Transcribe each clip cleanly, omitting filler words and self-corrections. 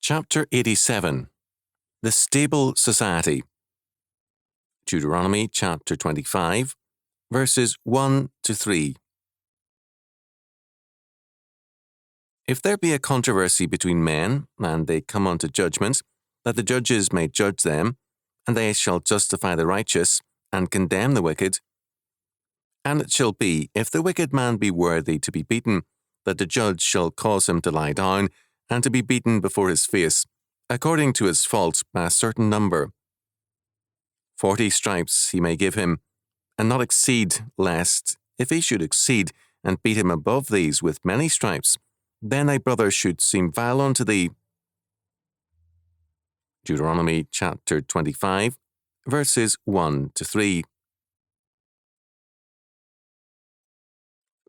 Chapter 87. The Stable Society. Deuteronomy chapter 25, verses 1 to 3. If there be a controversy between men, and they come unto judgment, that the judges may judge them, and they shall justify the righteous, and condemn the wicked. And it shall be, if the wicked man be worthy to be beaten, that the judge shall cause him to lie down, and to be beaten before his face, according to his fault by a certain number. 40 stripes he may give him, and not exceed, lest, if he should exceed, and beat him above these with many stripes, then thy brother should seem vile unto thee. Deuteronomy chapter 25, verses 1 to 3.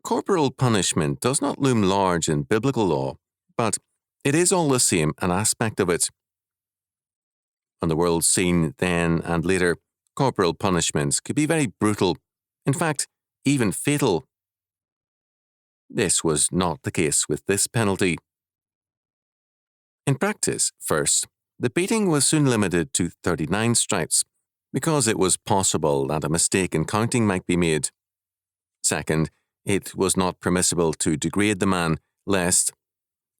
Corporal punishment does not loom large in biblical law, but it is all the same an aspect of it. On the world scene then and later, corporal punishments could be very brutal, in fact, even fatal. This was not the case with this penalty. In practice, first, the beating was soon limited to 39 stripes, because it was possible that a mistake in counting might be made. Second, it was not permissible to degrade the man, lest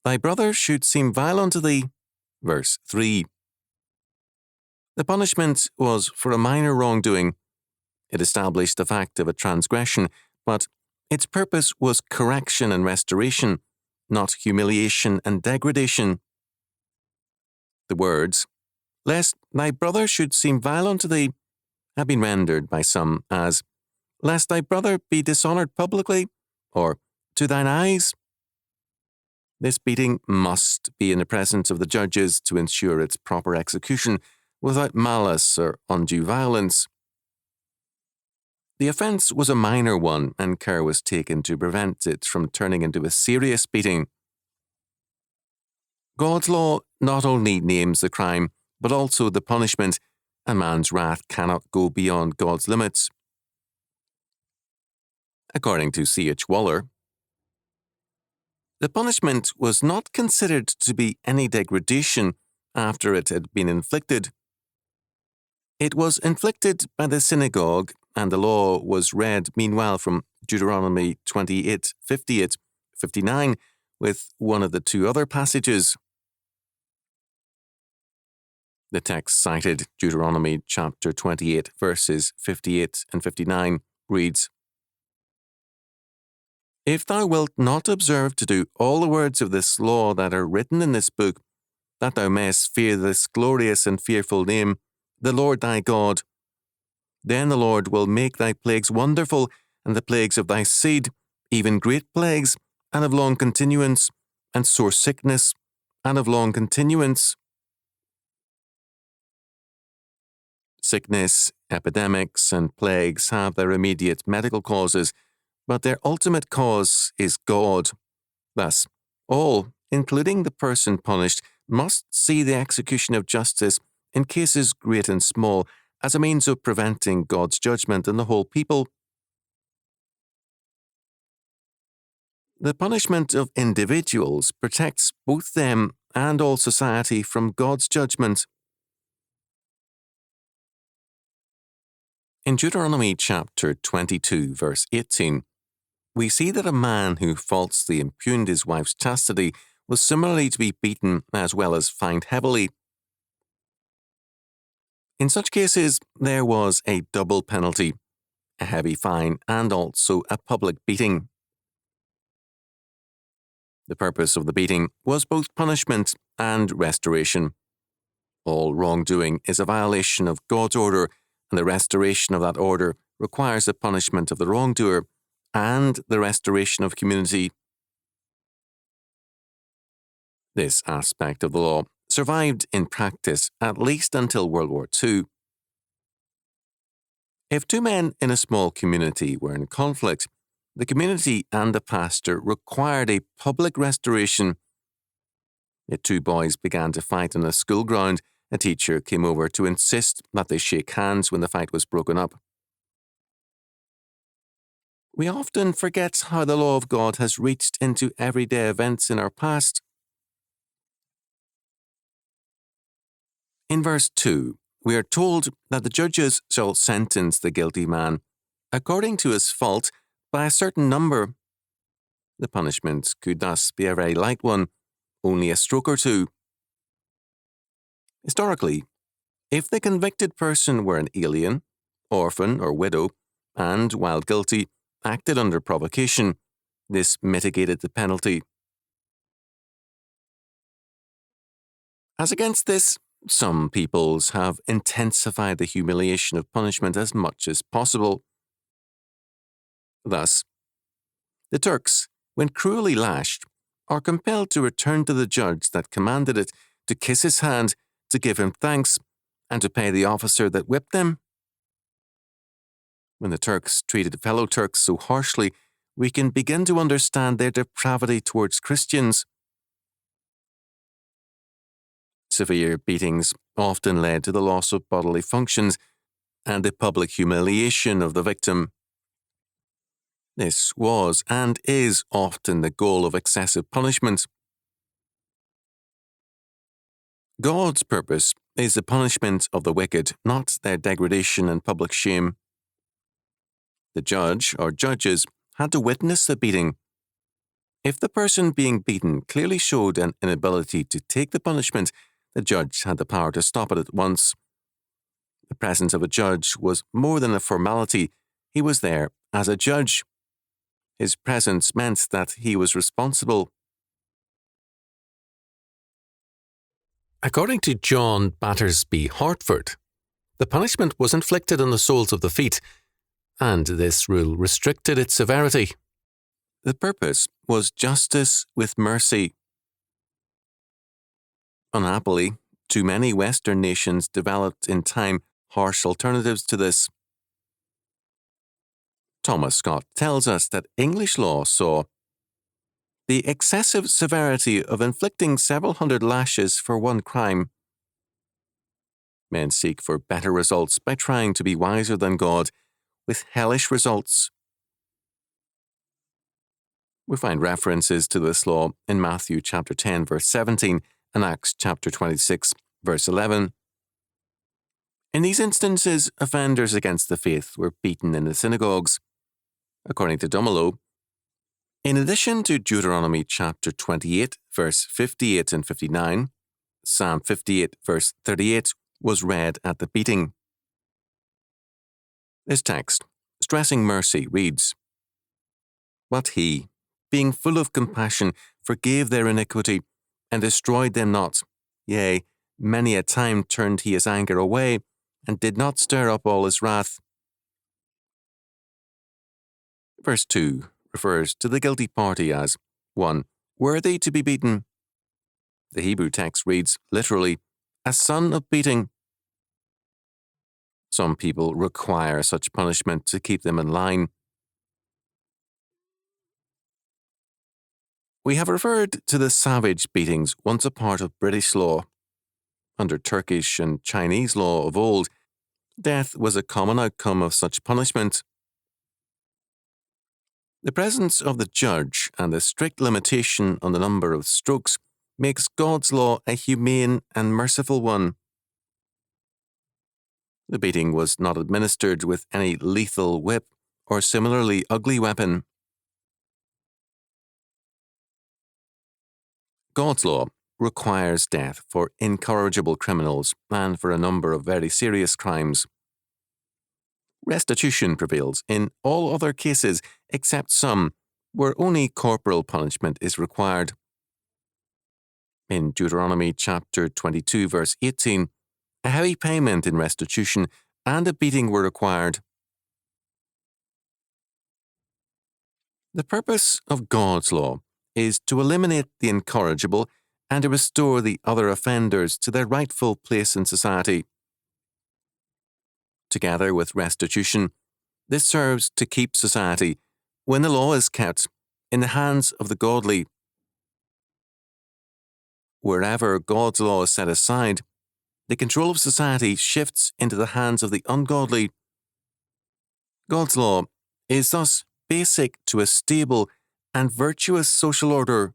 thy brother should seem vile unto thee. Verse 3. The punishment was for a minor wrongdoing. It established the fact of a transgression, but its purpose was correction and restoration, not humiliation and degradation. The words, lest thy brother should seem vile unto thee, have been rendered by some as, lest thy brother be dishonoured publicly, or to thine eyes. This beating must be in the presence of the judges to ensure its proper execution, without malice or undue violence. The offence was a minor one, and care was taken to prevent it from turning into a serious beating. God's law not only names the crime, but also the punishment, and man's wrath cannot go beyond God's limits. According to C.H. Waller, the punishment was not considered to be any degradation after it had been inflicted. It was inflicted by the synagogue, and the law was read meanwhile from Deuteronomy 28, 58, 59, with one of the two other passages. The text cited, Deuteronomy chapter 28, verses 58 and 59, reads, If thou wilt not observe to do all the words of this law that are written in this book, that thou mayest fear this glorious and fearful name, the Lord thy God, then the Lord will make thy plagues wonderful, and the plagues of thy seed, even great plagues, and of long continuance, and sore sickness, and of long continuance. Sickness, epidemics, and plagues have their immediate medical causes, but their ultimate cause is God. Thus, all, including the person punished, must see the execution of justice in cases great and small as a means of preventing God's judgment on the whole people. The punishment of individuals protects both them and all society from God's judgment. In Deuteronomy chapter 22, verse 18, we see that a man who falsely impugned his wife's chastity was similarly to be beaten as well as fined heavily. In such cases, there was a double penalty, a heavy fine and also a public beating. The purpose of the beating was both punishment and restoration. All wrongdoing is a violation of God's order, and the restoration of that order requires the punishment of the wrongdoer and the restoration of community. This aspect of the law survived in practice at least until World War II. If two men in a small community were in conflict, the community and the pastor required a public restoration. If two boys began to fight on a school ground, a teacher came over to insist that they shake hands when the fight was broken up. We often forget how the law of God has reached into everyday events in our past. In verse 2, we are told that the judges shall sentence the guilty man according to his fault by a certain number. The punishment could thus be a very light one, only a stroke or two. Historically, if the convicted person were an alien, orphan, or widow, and, while guilty, acted under provocation, this mitigated the penalty. As against this, some peoples have intensified the humiliation of punishment as much as possible. Thus, the Turks, when cruelly lashed, are compelled to return to the judge that commanded it, to kiss his hand, to give him thanks, and to pay the officer that whipped them. When the Turks treated fellow Turks so harshly, we can begin to understand their depravity towards Christians. Severe beatings often led to the loss of bodily functions and the public humiliation of the victim. This was and is often the goal of excessive punishment. God's purpose is the punishment of the wicked, not their degradation and public shame. The judge or judges had to witness the beating. If the person being beaten clearly showed an inability to take the punishment, the judge had the power to stop it at once. The presence of a judge was more than a formality. He was there as a judge. His presence meant that he was responsible. According to John Battersby Hartford, the punishment was inflicted on the soles of the feet, and this rule restricted its severity. The purpose was justice with mercy. Unhappily, too many Western nations developed in time harsh alternatives to this. Thomas Scott tells us that English law saw the excessive severity of inflicting several hundred lashes for one crime. Men seek for better results by trying to be wiser than God, with hellish results. We find references to this law in Matthew chapter 10, verse 17, and Acts chapter 26, verse 11. In these instances, offenders against the faith were beaten in the synagogues. According to Dumelow, in addition to Deuteronomy chapter 28, verse 58 and 59, Psalm 58, verse 38 was read at the beating. This text, stressing mercy, reads, "But he, being full of compassion, forgave their iniquity, and destroyed them not. Yea, many a time turned he his anger away, and did not stir up all his wrath." Verse 2 refers to the guilty party as 1. Worthy to be beaten. The Hebrew text reads, literally, a son of beating. Some people require such punishment to keep them in line. We have referred to the savage beatings once a part of British law. Under Turkish and Chinese law of old, death was a common outcome of such punishment. The presence of the judge and the strict limitation on the number of strokes makes God's law a humane and merciful one. The beating was not administered with any lethal whip or similarly ugly weapon. God's law requires death for incorrigible criminals and for a number of very serious crimes. Restitution prevails in all other cases except some where only corporal punishment is required. In Deuteronomy chapter 22, verse 18, a heavy payment in restitution and a beating were required. The purpose of God's law is to eliminate the incorrigible and to restore the other offenders to their rightful place in society. Together with restitution, this serves to keep society, when the law is kept, in the hands of the godly. Wherever God's law is set aside, the control of society shifts into the hands of the ungodly. God's law is thus basic to a stable and virtuous social order.